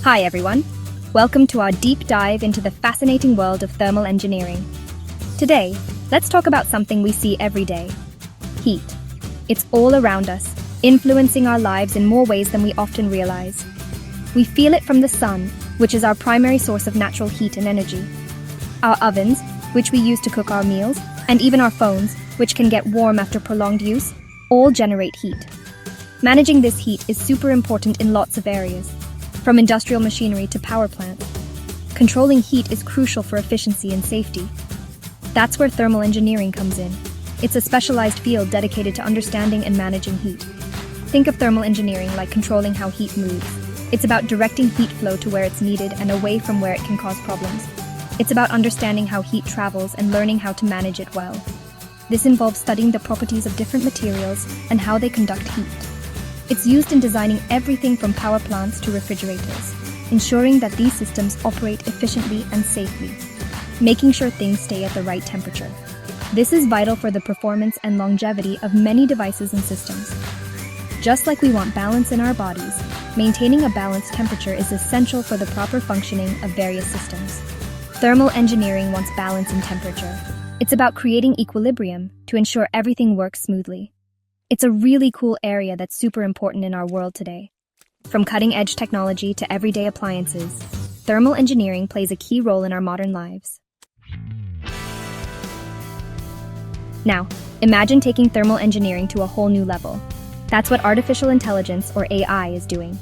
Hi everyone, welcome to our deep dive into the fascinating world of thermal engineering. Today, let's talk about something we see every day: heat. It's all around us, influencing our lives in more ways than we often realize. We feel it from the sun, which is our primary source of natural heat and energy. Our ovens, which we use to cook our meals, and even our phones, which can get warm after prolonged use, all generate heat. Managing this heat is super important in lots of areas, from industrial machinery to power plants. Controlling heat is crucial for efficiency and safety. That's where thermal engineering comes in. It's a specialized field dedicated to understanding and managing heat. Think of thermal engineering like controlling how heat moves. It's about directing heat flow to where it's needed and away from where it can cause problems. It's about understanding how heat travels and learning how to manage it well. This involves studying the properties of different materials and how they conduct heat. It's used in designing everything from power plants to refrigerators, ensuring that these systems operate efficiently and safely, making sure things stay at the right temperature. This is vital for the performance and longevity of many devices and systems. Just like we want balance in our bodies, maintaining a balanced temperature is essential for the proper functioning of various systems. Thermal engineering wants balance in temperature. It's about creating equilibrium to ensure everything works smoothly. It's a really cool area that's super important in our world today. From cutting-edge technology to everyday appliances, thermal engineering plays a key role in our modern lives. Now, imagine taking thermal engineering to a whole new level. That's what artificial intelligence, or AI, is doing.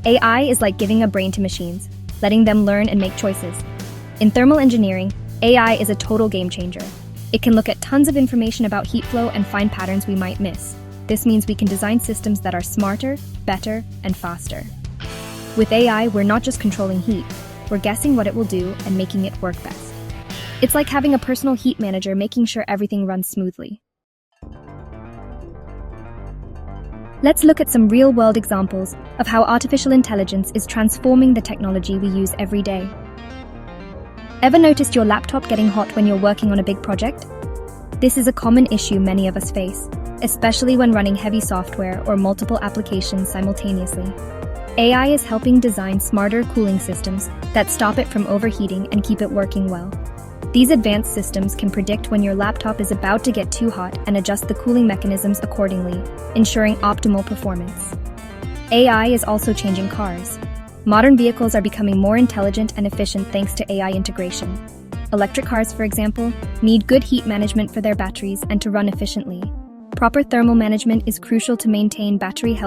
AI is like giving a brain to machines, letting them learn and make choices. In thermal engineering, AI is a total game changer. It can look at tons of information about heat flow and find patterns we might miss. This means we can design systems that are smarter, better, and faster. With AI, we're not just controlling heat, we're guessing what it will do and making it work best. It's like having a personal heat manager making sure everything runs smoothly. Let's look at some real-world examples of how artificial intelligence is transforming the technology we use every day. Ever noticed your laptop getting hot when you're working on a big project? This is a common issue many of us face, especially when running heavy software or multiple applications simultaneously. AI is helping design smarter cooling systems that stop it from overheating and keep it working well. These advanced systems can predict when your laptop is about to get too hot and adjust the cooling mechanisms accordingly, ensuring optimal performance. AI is also changing cars. Modern vehicles are becoming more intelligent and efficient thanks to AI integration. Electric cars, for example, need good heat management for their batteries and to run efficiently. Proper thermal management is crucial to maintain battery health